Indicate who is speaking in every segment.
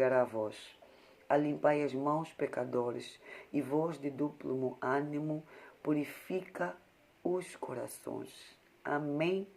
Speaker 1: achegará a vós. Alimpai as mãos, pecadores, e vós de duplo ânimo, purifica os corações. Amém.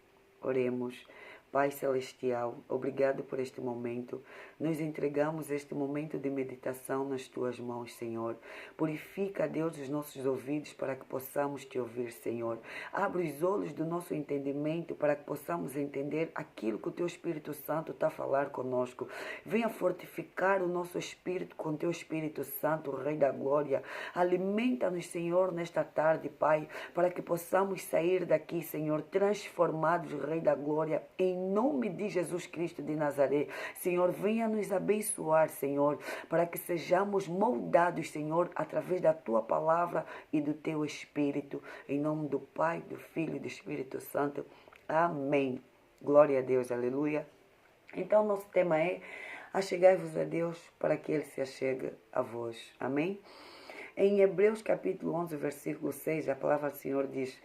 Speaker 1: Oremos. Pai Celestial, obrigado por este momento. Nos entregamos este momento de meditação nas Tuas mãos, Senhor. Purifica, Deus, os nossos ouvidos para que possamos Te ouvir, Senhor. Abre os olhos do nosso entendimento para que possamos entender aquilo que o Teu Espírito Santo está a falar conosco. Venha fortificar o nosso espírito com Teu Espírito Santo, Rei da Glória. Alimenta-nos, Senhor, nesta tarde, Pai, para que possamos sair daqui, Senhor, transformados, Rei da Glória, em nome de Jesus Cristo de Nazaré. Senhor, venha nos abençoar, Senhor, para que sejamos moldados, Senhor, através da Tua palavra e do Teu Espírito. Em nome do Pai, do Filho e do Espírito Santo. Amém. Glória a Deus, aleluia. Então, nosso tema é: achegai-vos a Deus para que Ele se achegue a vós. Amém? Em Hebreus capítulo 11, versículo 6, a palavra do Senhor diz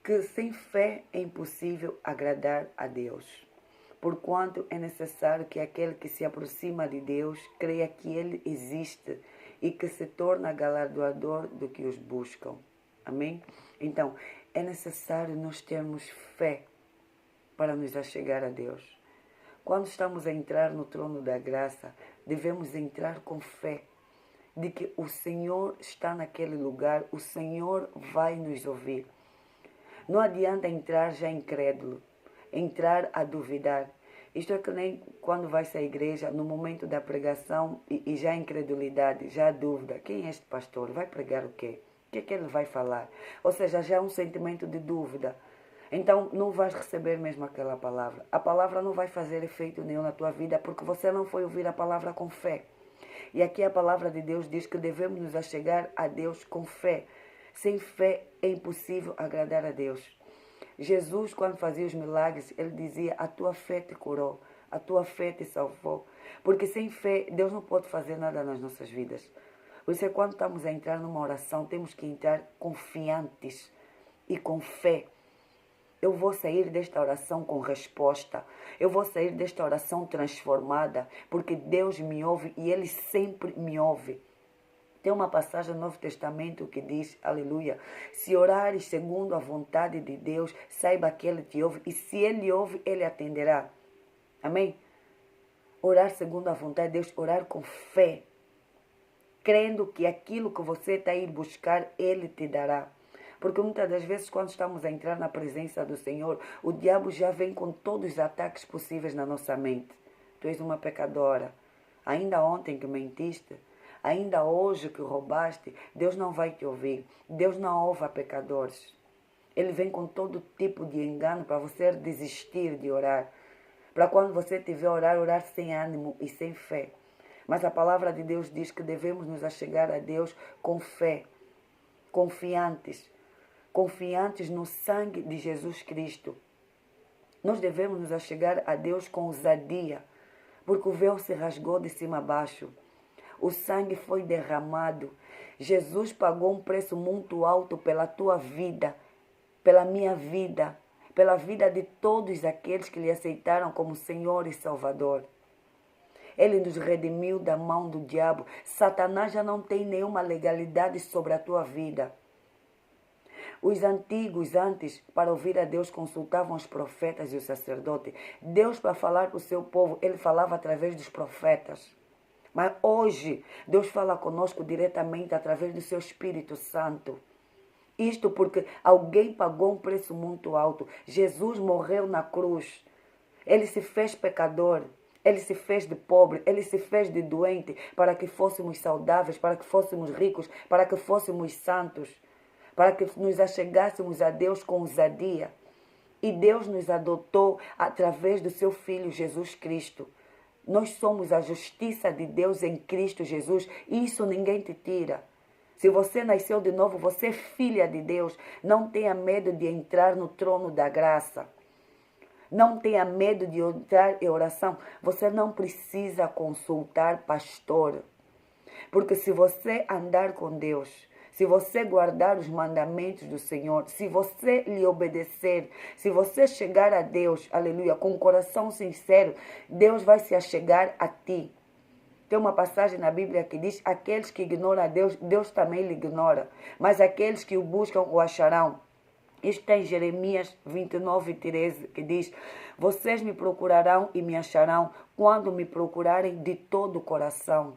Speaker 1: que sem fé é impossível agradar a Deus, porquanto é necessário que aquele que se aproxima de Deus creia que Ele existe e que se torna galardoador do que os buscam. Amém? Então, é necessário nós termos fé para nos achegar a Deus. Quando estamos a entrar no trono da graça, devemos entrar com fé de que o Senhor está naquele lugar, o Senhor vai nos ouvir. Não adianta entrar já incrédulo, entrar a duvidar. Isto é que nem quando vai-se à igreja, no momento da pregação, e já a incredulidade, já a dúvida. Quem é este pastor? Vai pregar o quê? O que é que ele vai falar? Ou seja, já há um sentimento de dúvida. Então, não vais receber mesmo aquela palavra. A palavra não vai fazer efeito nenhum na tua vida, porque você não foi ouvir a palavra com fé. E aqui a palavra de Deus diz que devemos nos achegar a Deus com fé. Sem fé é impossível agradar a Deus. Jesus, quando fazia os milagres, ele dizia: a tua fé te curou, a tua fé te salvou. Porque sem fé, Deus não pode fazer nada nas nossas vidas. Por isso é quando estamos a entrar numa oração, temos que entrar confiantes e com fé. Eu vou sair desta oração com resposta. Eu vou sair desta oração transformada, porque Deus me ouve e Ele sempre me ouve. Tem uma passagem no Novo Testamento que diz, aleluia: se orares segundo a vontade de Deus, saiba que Ele te ouve, e se Ele ouve, Ele atenderá. Amém? Orar segundo a vontade de Deus, orar com fé, crendo que aquilo que você está a ir buscar, Ele te dará. Porque muitas das vezes, quando estamos a entrar na presença do Senhor, o diabo já vem com todos os ataques possíveis na nossa mente. Tu és uma pecadora. Ainda ontem que mentiste, ainda hoje que roubaste, Deus não vai te ouvir. Deus não ouve a pecadores. Ele vem com todo tipo de engano para você desistir de orar. Para quando você estiver a orar, orar sem ânimo e sem fé. Mas a palavra de Deus diz que devemos nos achegar a Deus com fé, confiantes no sangue de Jesus Cristo. Nós devemos nos achegar a Deus com ousadia, porque o véu se rasgou de cima a baixo. O sangue foi derramado. Jesus pagou um preço muito alto pela tua vida, pela minha vida, pela vida de todos aqueles que lhe aceitaram como Senhor e Salvador. Ele nos redimiu da mão do diabo. Satanás já não tem nenhuma legalidade sobre a tua vida. Os antigos, antes, para ouvir a Deus, consultavam os profetas e os sacerdotes. Deus, para falar para o seu povo, Ele falava através dos profetas. Mas hoje, Deus fala conosco diretamente através do seu Espírito Santo. Isto porque alguém pagou um preço muito alto. Jesus morreu na cruz. Ele se fez pecador. Ele se fez de pobre. Ele se fez de doente para que fôssemos saudáveis, para que fôssemos ricos, para que fôssemos santos, para que nos achegássemos a Deus com ousadia. E Deus nos adotou através do seu Filho Jesus Cristo. Nós somos a justiça de Deus em Cristo Jesus. Isso ninguém te tira. Se você nasceu de novo, você é filha de Deus. Não tenha medo de entrar no trono da graça. Não tenha medo de entrar em oração. Você não precisa consultar pastor. Porque se você andar com Deus, se você guardar os mandamentos do Senhor, se você lhe obedecer, se você chegar a Deus, aleluia, com um coração sincero, Deus vai se achegar a ti. Tem uma passagem na Bíblia que diz: aqueles que ignoram a Deus, Deus também lhe ignora. Mas aqueles que o buscam o acharão. Isto tem Jeremias 29:13, que diz: vocês me procurarão e me acharão quando me procurarem de todo o coração.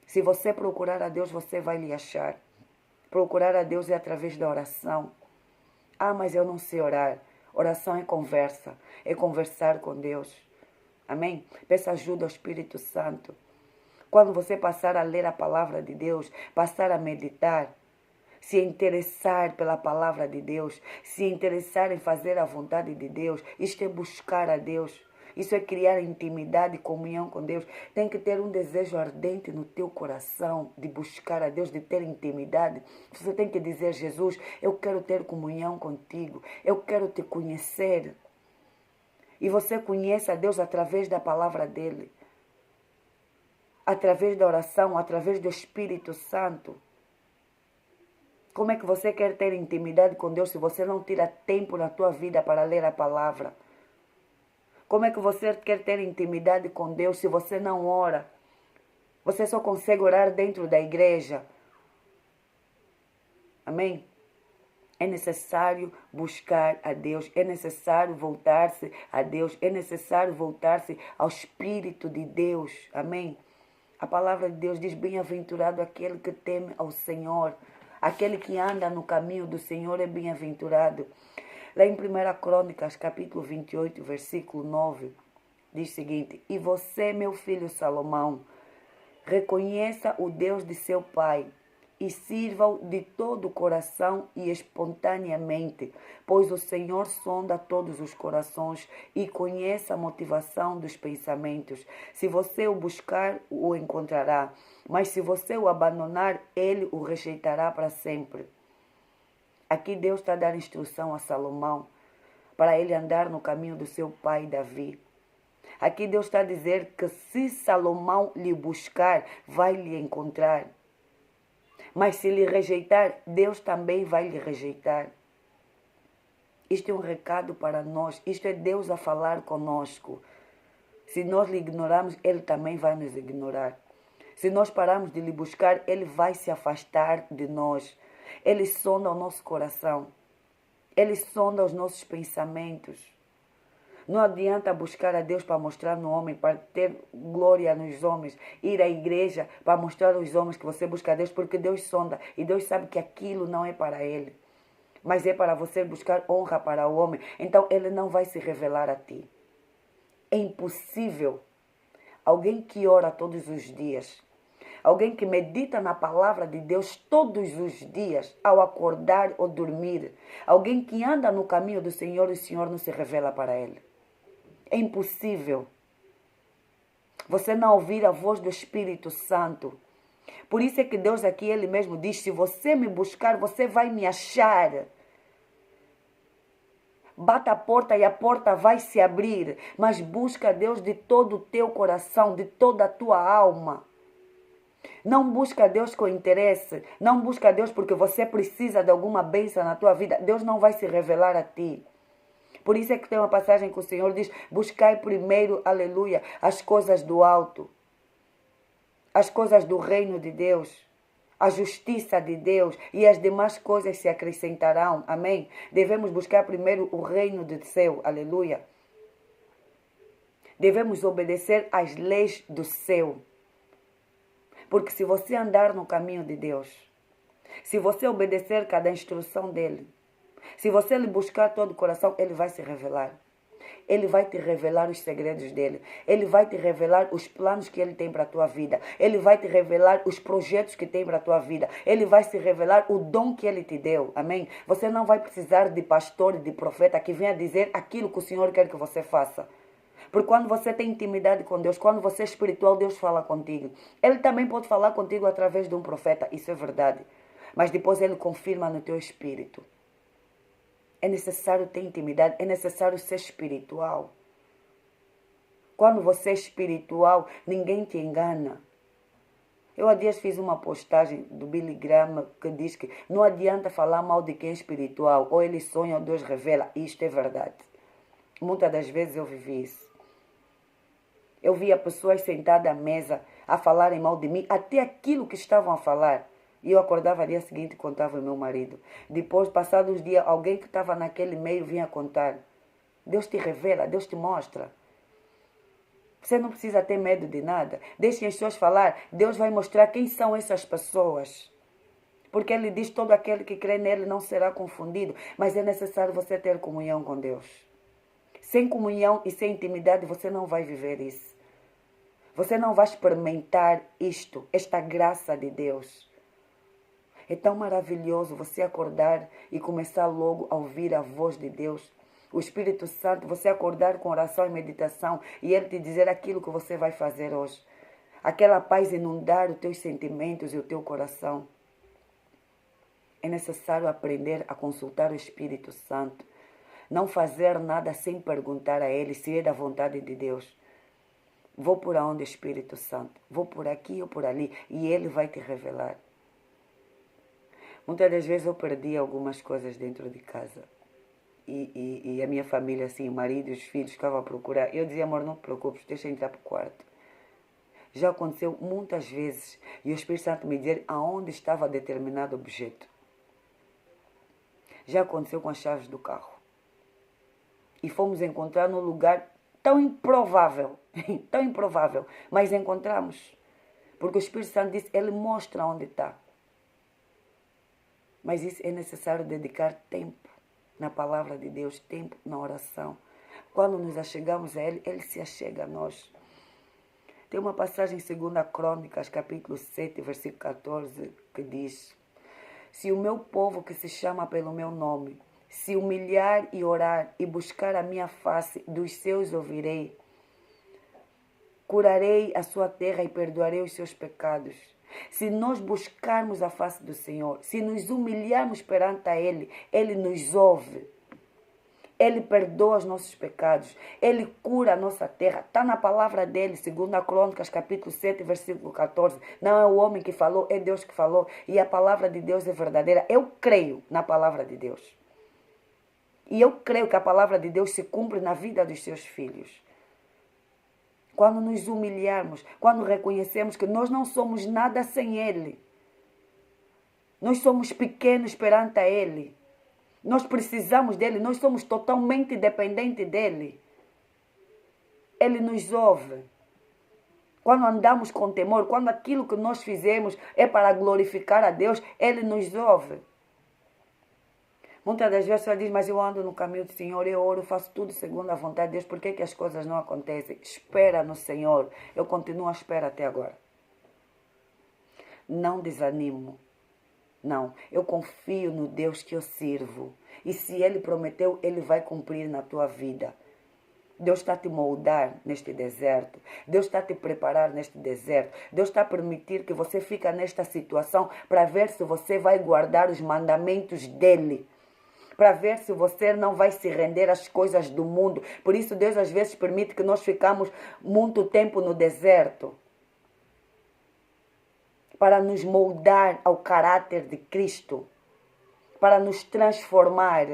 Speaker 1: Se você procurar a Deus, você vai lhe achar. Procurar a Deus é através da oração. Ah, mas eu não sei orar. Oração é conversa, é conversar com Deus. Amém? Peça ajuda ao Espírito Santo. Quando você passar a ler a palavra de Deus, passar a meditar, se interessar pela palavra de Deus, se interessar em fazer a vontade de Deus, isto é buscar a Deus. Isso é criar intimidade e comunhão com Deus. Tem que ter um desejo ardente no teu coração de buscar a Deus, de ter intimidade. Você tem que dizer: Jesus, eu quero ter comunhão contigo. Eu quero te conhecer. E você conhece a Deus através da palavra dele. Através da oração, através do Espírito Santo. Como é que você quer ter intimidade com Deus se você não tira tempo na tua vida para ler a palavra? Como é que você quer ter intimidade com Deus se você não ora? Você só consegue orar dentro da igreja. Amém? É necessário buscar a Deus, é necessário voltar-se a Deus, é necessário voltar-se ao Espírito de Deus. Amém? A palavra de Deus diz: bem-aventurado aquele que teme ao Senhor. Aquele que anda no caminho do Senhor é bem-aventurado. Lá em 1 Crônicas, capítulo 28, versículo 9, diz o seguinte: e você, meu filho Salomão, reconheça o Deus de seu pai e sirva-o de todo o coração e espontaneamente, pois o Senhor sonda todos os corações e conhece a motivação dos pensamentos. Se você o buscar, o encontrará, mas se você o abandonar, ele o rejeitará para sempre. Aqui Deus está dando instrução a Salomão para ele andar no caminho do seu pai Davi. Aqui Deus está a dizer que se Salomão lhe buscar, vai lhe encontrar. Mas se lhe rejeitar, Deus também vai lhe rejeitar. Isto é um recado para nós. Isto é Deus a falar conosco. Se nós lhe ignorarmos, ele também vai nos ignorar. Se nós pararmos de lhe buscar, ele vai se afastar de nós. Ele sonda o nosso coração. Ele sonda os nossos pensamentos. Não adianta buscar a Deus para mostrar no homem, para ter glória nos homens. Ir à igreja para mostrar aos homens que você busca a Deus, porque Deus sonda. E Deus sabe que aquilo não é para ele. Mas é para você buscar honra para o homem. Então ele não vai se revelar a ti. É impossível. Alguém que ora todos os dias, alguém que medita na palavra de Deus todos os dias, ao acordar ou dormir, alguém que anda no caminho do Senhor e o Senhor não se revela para ele. É impossível você não ouvir a voz do Espírito Santo. Por isso é que Deus aqui, ele mesmo diz: se você me buscar, você vai me achar. Bata a porta e a porta vai se abrir, mas busca a Deus de todo o teu coração, de toda a tua alma. Não busca a Deus com interesse, não busca a Deus porque você precisa de alguma bênção na tua vida. Deus não vai se revelar a ti. Por isso é que tem uma passagem que o Senhor diz: buscai primeiro, aleluia, as coisas do alto, as coisas do reino de Deus, a justiça de Deus, e as demais coisas se acrescentarão. Amém? Devemos buscar primeiro o reino do céu, aleluia. Devemos obedecer às leis do céu. Porque se você andar no caminho de Deus, se você obedecer cada instrução dele, se você lhe buscar todo o coração, ele vai se revelar. Ele vai te revelar os segredos dele. Ele vai te revelar os planos que ele tem para a tua vida. Ele vai te revelar os projetos que tem para a tua vida. Ele vai se revelar o dom que ele te deu. Amém? Você não vai precisar de pastor e de profeta que venha dizer aquilo que o Senhor quer que você faça. Porque quando você tem intimidade com Deus, quando você é espiritual, Deus fala contigo. Ele também pode falar contigo através de um profeta. Isso é verdade. Mas depois ele confirma no teu espírito. É necessário ter intimidade, é necessário ser espiritual. Quando você é espiritual, ninguém te engana. Eu há dias fiz uma postagem do Billy Graham que diz que não adianta falar mal de quem é espiritual. Ou ele sonha ou Deus revela. Isto é verdade. Muitas das vezes eu vivi isso. Eu via pessoas sentadas à mesa, a falarem mal de mim, até aquilo que estavam a falar. E eu acordava dia seguinte e contava ao meu marido. Depois, passados uns dias, alguém que estava naquele meio vinha contar. Deus te revela, Deus te mostra. Você não precisa ter medo de nada. Deixe as pessoas falar. Deus vai mostrar quem são essas pessoas. Porque Ele diz, todo aquele que crê nele não será confundido. Mas é necessário você ter comunhão com Deus. Sem comunhão e sem intimidade, você não vai viver isso. Você não vai experimentar isto, esta graça de Deus. É tão maravilhoso você acordar e começar logo a ouvir a voz de Deus. O Espírito Santo, você acordar com oração e meditação e Ele te dizer aquilo que você vai fazer hoje. Aquela paz inundar os teus sentimentos e o teu coração. É necessário aprender a consultar o Espírito Santo. Não fazer nada sem perguntar a Ele se é da vontade de Deus. Vou por onde, Espírito Santo? Vou por aqui ou por ali? E Ele vai te revelar. Muitas das vezes eu perdi algumas coisas dentro de casa. E a minha família, assim, o marido e os filhos ficavam a procurar. Eu dizia, amor, não te preocupes, deixa eu entrar para o quarto. Já aconteceu muitas vezes. E o Espírito Santo me dizer aonde estava determinado objeto. Já aconteceu com as chaves do carro. E fomos encontrar num lugar tão improvável. Tão improvável. Mas encontramos. Porque o Espírito Santo disse, Ele mostra onde está. Mas isso é necessário dedicar tempo na palavra de Deus, tempo na oração. Quando nos achegamos a Ele, Ele se achega a nós. Tem uma passagem em 2 Crônicas, capítulo 7, versículo 14, que diz: se o meu povo que se chama pelo meu nome, se humilhar e orar e buscar a minha face, dos seus ouvirei. Curarei a sua terra e perdoarei os seus pecados. Se nós buscarmos a face do Senhor, se nos humilharmos perante a Ele, Ele nos ouve. Ele perdoa os nossos pecados. Ele cura a nossa terra. Está na palavra dele, 2 Crônicas, capítulo 7, versículo 14. Não é o homem que falou, é Deus que falou. E a palavra de Deus é verdadeira. Eu creio na palavra de Deus. E eu creio que a palavra de Deus se cumpre na vida dos seus filhos. Quando nos humilharmos, quando reconhecemos que nós não somos nada sem Ele. Nós somos pequenos perante a Ele. Nós precisamos dEle, nós somos totalmente dependentes dEle. Ele nos ouve. Quando andamos com temor, quando aquilo que nós fizemos é para glorificar a Deus, Ele nos ouve. Muitas das vezes a pessoa diz, mas eu ando no caminho do Senhor, eu oro, faço tudo segundo a vontade de Deus, por que as coisas não acontecem? Espera no Senhor. Eu continuo à espera até agora. Não desanimo. Não, eu confio no Deus que eu sirvo. E se Ele prometeu, Ele vai cumprir na tua vida. Deus está a te moldar neste deserto. Deus está a te preparar neste deserto. Deus está a permitir que você fique nesta situação para ver se você vai guardar os mandamentos dEle. Para ver se você não vai se render às coisas do mundo. Por isso Deus às vezes permite que nós ficamos muito tempo no deserto. Para nos moldar ao caráter de Cristo. Para nos transformar.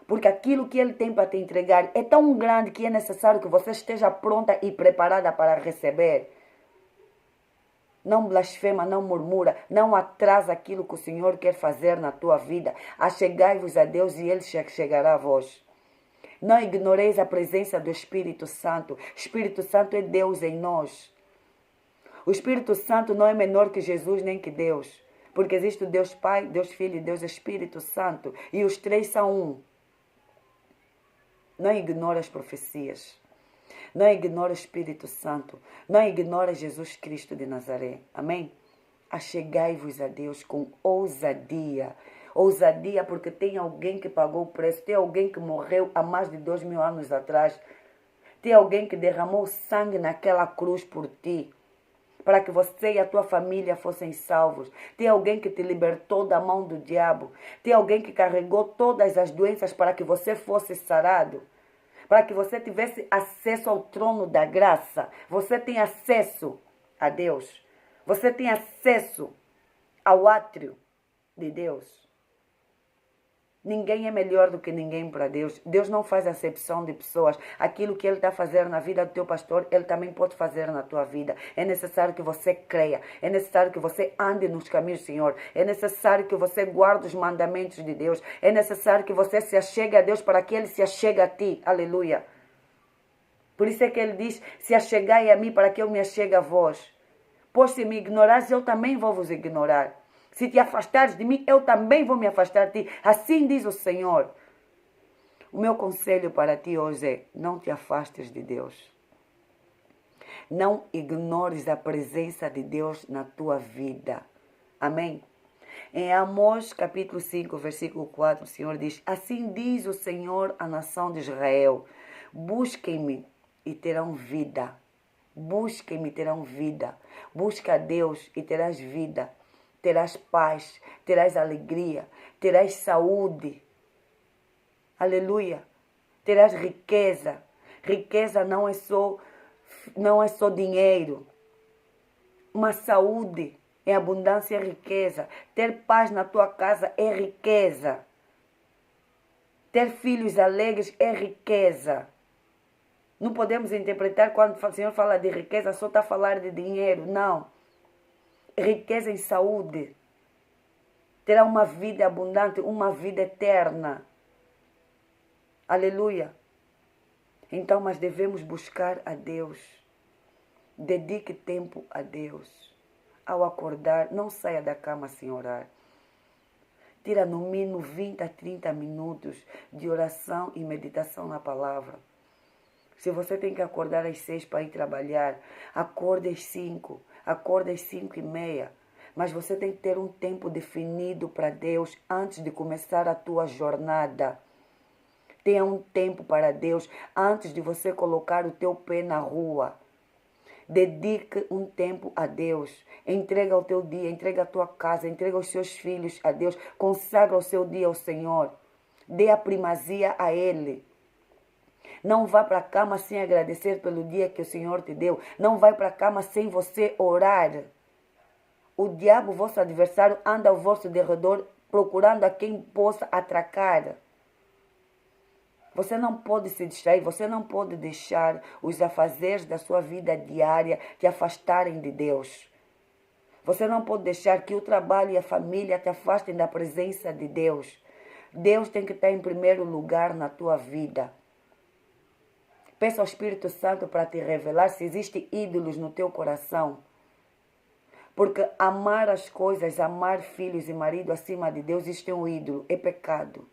Speaker 1: Porque aquilo que Ele tem para te entregar é tão grande que é necessário que você esteja pronta e preparada para receber. Não blasfema, não murmura, não atrasa aquilo que o Senhor quer fazer na tua vida. Achegai-vos a Deus e Ele chegará a vós. Não ignoreis a presença do Espírito Santo. O Espírito Santo é Deus em nós. O Espírito Santo não é menor que Jesus nem que Deus. Porque existe o Deus Pai, Deus Filho e Deus Espírito Santo. E os três são um. Não ignore as profecias. Não ignore o Espírito Santo. Não ignore Jesus Cristo de Nazaré. Amém? Achegai-vos a Deus com ousadia. Ousadia porque tem alguém que pagou o preço. Tem alguém que morreu há mais de 2000 anos atrás. Tem alguém que derramou sangue naquela cruz por ti. Para que você e a tua família fossem salvos. Tem alguém que te libertou da mão do diabo. Tem alguém que carregou todas as doenças para que você fosse sarado. Para que você tivesse acesso ao trono da graça. Você tem acesso a Deus. Você tem acesso ao átrio de Deus. Ninguém é melhor do que ninguém para Deus. Deus não faz acepção de pessoas. Aquilo que Ele está fazendo na vida do teu pastor, Ele também pode fazer na tua vida. É necessário que você creia. É necessário que você ande nos caminhos do Senhor. É necessário que você guarde os mandamentos de Deus. É necessário que você se achegue a Deus para que Ele se achegue a ti. Aleluia. Por isso é que Ele diz, se achegai a mim para que eu me achegue a vós. Pois se me ignorares, eu também vou vos ignorar. Se te afastares de mim, eu também vou me afastar de ti. Assim diz o Senhor. O meu conselho para ti hoje é, não te afastes de Deus. Não ignores a presença de Deus na tua vida. Amém? Em Amós capítulo 5, versículo 4, o Senhor diz, assim diz o Senhor à nação de Israel, busquem-me e terão vida. Busquem-me e terão vida. Busca a Deus e terás vida. Terás paz, terás alegria, terás saúde. Aleluia. Terás riqueza. Riqueza não é só dinheiro. Mas saúde é abundância e riqueza. Ter paz na tua casa é riqueza. Ter filhos alegres é riqueza. Não podemos interpretar quando o Senhor fala de riqueza, só está a falar de dinheiro. Não. Riqueza em saúde. Terá uma vida abundante, uma vida eterna. Aleluia. Então, mas devemos buscar a Deus. Dedique tempo a Deus. Ao acordar, não saia da cama sem orar. Tira no mínimo 20 a 30 minutos de oração e meditação na palavra. Se você tem que acordar às 6 para ir trabalhar, acorde às 5. Acorda às 5:30, mas você tem que ter um tempo definido para Deus antes de começar a tua jornada. Tenha um tempo para Deus antes de você colocar o teu pé na rua. Dedique um tempo a Deus. Entrega o teu dia, entrega a tua casa, entrega os seus filhos a Deus. Consagra o seu dia ao Senhor. Dê a primazia a Ele. Não vá para a cama sem agradecer pelo dia que o Senhor te deu. Não vai para a cama sem você orar. O diabo, vosso adversário, anda ao vosso derredor procurando a quem possa atracar. Você não pode se distrair, você não pode deixar os afazeres da sua vida diária te afastarem de Deus. Você não pode deixar que o trabalho e a família te afastem da presença de Deus. Deus tem que estar em primeiro lugar na tua vida. Peça ao Espírito Santo para te revelar se existem ídolos no teu coração. Porque amar as coisas, amar filhos e marido acima de Deus, isto é um ídolo, é pecado.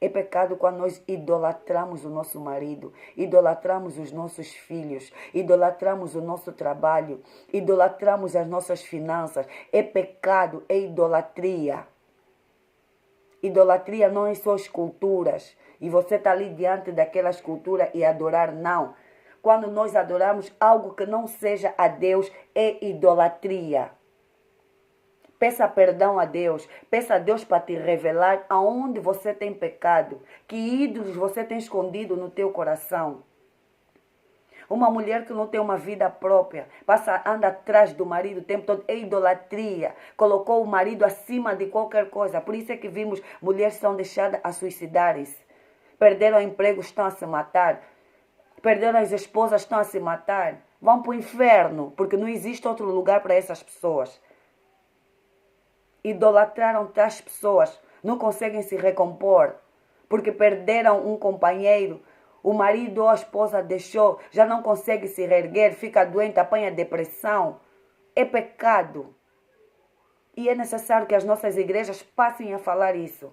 Speaker 1: É pecado quando nós idolatramos o nosso marido, idolatramos os nossos filhos, idolatramos o nosso trabalho, idolatramos as nossas finanças. É pecado, é idolatria. Idolatria não é só esculturas. E você está ali diante daquela escultura e adorar, não. Quando nós adoramos algo que não seja a Deus, é idolatria. Peça perdão a Deus. Peça a Deus para te revelar aonde você tem pecado. Que ídolos você tem escondido no teu coração. Uma mulher que não tem uma vida própria, anda atrás do marido o tempo todo, é idolatria. Colocou o marido acima de qualquer coisa. Por isso é que vimos mulheres são deixadas a suicidarem-se. Perderam o emprego, estão a se matar. Perderam as esposas, estão a se matar. Vão para o inferno, porque não existe outro lugar para essas pessoas. Idolatraram tais pessoas, não conseguem se recompor, porque perderam um companheiro. O marido ou a esposa deixou, já não consegue se reerguer, fica doente, apanha depressão. É pecado. E é necessário que as nossas igrejas passem a falar isso.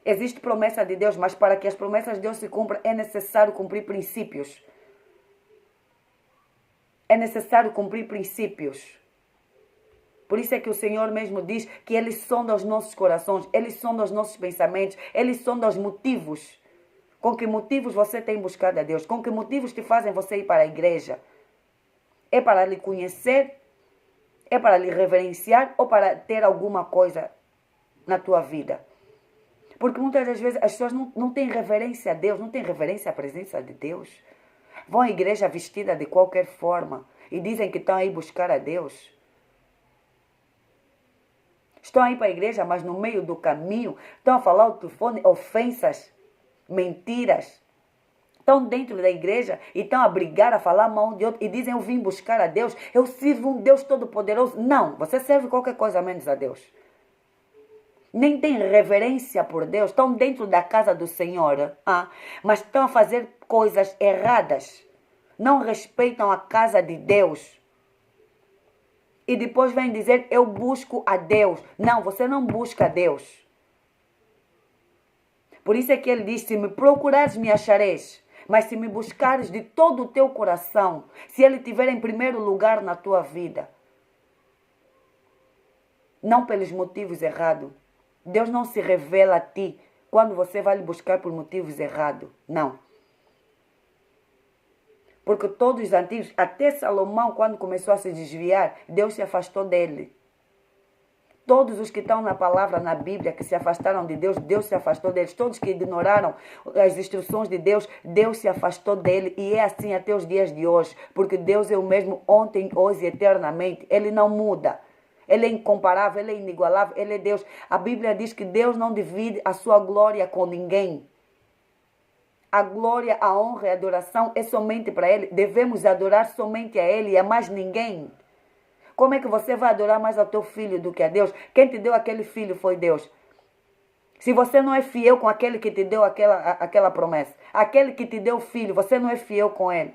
Speaker 1: Existe promessa de Deus, mas para que as promessas de Deus se cumpram, é necessário cumprir princípios. É necessário cumprir princípios. Por isso é que o Senhor mesmo diz que Ele sonda os nossos corações, Ele sonda os nossos pensamentos, Ele sonda os motivos. Com que motivos você tem buscado a Deus? Com que motivos te fazem você ir para a igreja? É para lhe conhecer? É para lhe reverenciar? Ou para ter alguma coisa na tua vida? Porque muitas das vezes as pessoas não têm reverência a Deus, não têm reverência à presença de Deus. Vão à igreja vestida de qualquer forma e dizem que estão aí buscar a Deus. Estão aí para a igreja, mas no meio do caminho estão a falar o telefone, ofensas, mentiras. Estão dentro da igreja e estão a brigar, a falar mal de outro. E dizem, eu vim buscar a Deus, eu sirvo um Deus todo-poderoso. Não, você serve qualquer coisa menos a Deus. Nem tem reverência por Deus. Estão dentro da casa do Senhor, mas estão a fazer coisas erradas. Não respeitam a casa de Deus. E depois vem dizer, eu busco a Deus. Não, você não busca a Deus. Por isso é que ele diz, se me procurares, me achareis. Mas se me buscares de todo o teu coração, se ele estiver em primeiro lugar na tua vida, não pelos motivos errados. Deus não se revela a ti quando você vai lhe buscar por motivos errados. Não. Porque todos os antigos, até Salomão, quando começou a se desviar, Deus se afastou dele. Todos os que estão na palavra, na Bíblia, que se afastaram de Deus, Deus se afastou deles. Todos que ignoraram as instruções de Deus, Deus se afastou dele. E é assim até os dias de hoje. Porque Deus é o mesmo ontem, hoje e eternamente. Ele não muda. Ele é incomparável, ele é inigualável, ele é Deus. A Bíblia diz que Deus não divide a sua glória com ninguém. A glória, a honra e a adoração é somente para Ele. Devemos adorar somente a Ele e a mais ninguém. Como é que você vai adorar mais ao teu filho do que a Deus? Quem te deu aquele filho foi Deus. Se você não é fiel com aquele que te deu aquela promessa, aquele que te deu o filho, você não é fiel com ele.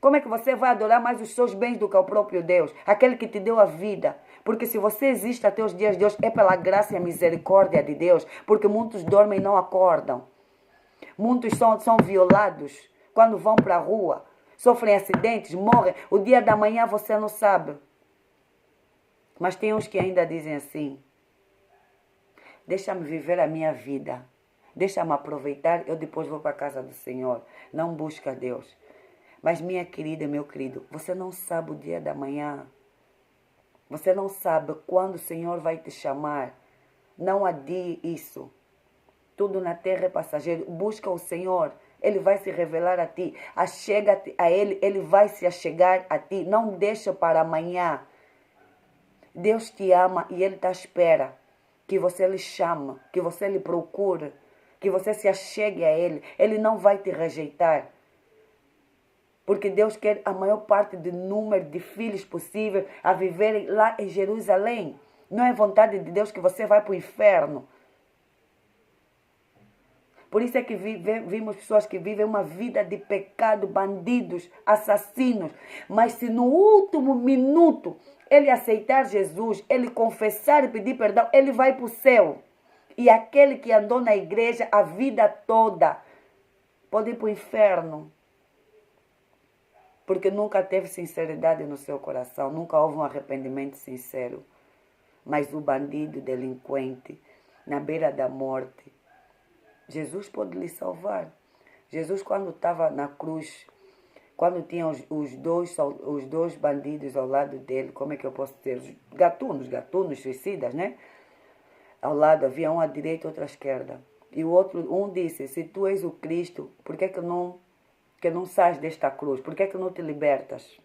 Speaker 1: Como é que você vai adorar mais os seus bens do que o próprio Deus? Aquele que te deu a vida. Porque se você existe até os dias de hoje, é pela graça e a misericórdia de Deus. Porque muitos dormem e não acordam. Muitos são violados quando vão para a rua. Sofrem acidentes, morrem. O dia da manhã você não sabe. Mas tem uns que ainda dizem assim, deixa-me viver a minha vida. Deixa-me aproveitar, eu depois vou para a casa do Senhor. Não busca Deus. Mas minha querida, meu querido, você não sabe o dia da manhã. Você não sabe quando o Senhor vai te chamar. Não adie isso. Tudo na terra é passageiro. Busca o Senhor. Ele vai se revelar a ti. Achega-te a Ele. Ele vai se achegar a ti. Não deixa para amanhã. Deus te ama e Ele está à espera que você lhe chame, que você lhe procure, que você se achegue a Ele. Ele não vai te rejeitar. Porque Deus quer a maior parte do número de filhos possível a viverem lá em Jerusalém. Não é vontade de Deus que você vá para o inferno. Por isso é que vimos pessoas que vivem uma vida de pecado, bandidos, assassinos. Mas se no último minuto ele aceitar Jesus, ele confessar e pedir perdão, ele vai para o céu. E aquele que andou na igreja a vida toda pode ir para o inferno. Porque nunca teve sinceridade no seu coração, nunca houve um arrependimento sincero. Mas o bandido, delinquente, na beira da morte, Jesus pode lhe salvar. Jesus, quando estava na cruz, quando tinha os dois bandidos ao lado dele, como é que eu posso dizer? Gatunos, suicidas, né? Ao lado havia um à direita e outro à esquerda. E o outro, um disse, se tu és o Cristo, por que não sais desta cruz? Por que não te libertas?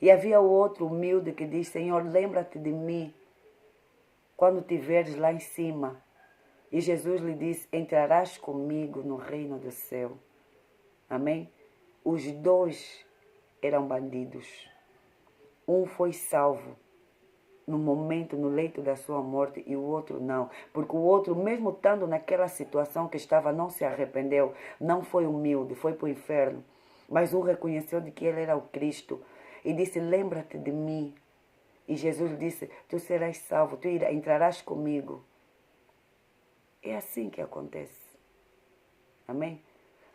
Speaker 1: E havia o outro humilde que diz, Senhor, lembra-te de mim quando te veres lá em cima. E Jesus lhe disse, entrarás comigo no reino do céu. Amém? Os dois eram bandidos. Um foi salvo no momento, no leito da sua morte, e o outro não. Porque o outro, mesmo estando naquela situação que estava, não se arrependeu, não foi humilde, foi para o inferno. Mas um reconheceu de que ele era o Cristo e disse, lembra-te de mim. E Jesus disse, tu serás salvo, tu entrarás comigo. É assim que acontece. Amém?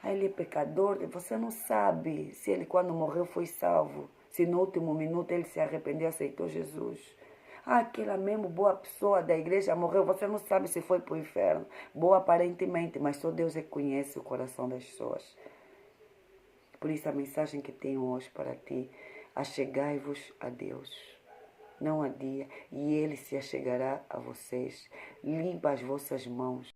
Speaker 1: Ele é pecador, você não sabe se ele quando morreu foi salvo. Se no último minuto ele se arrependeu e aceitou Jesus. Aquela mesmo boa pessoa da igreja morreu, você não sabe se foi para o inferno. Boa aparentemente, mas só Deus conhece o coração das pessoas. Por isso a mensagem que tenho hoje para ti, achegai-vos a Deus. Não adia, e Ele se achegará a vocês. Limpa as vossas mãos.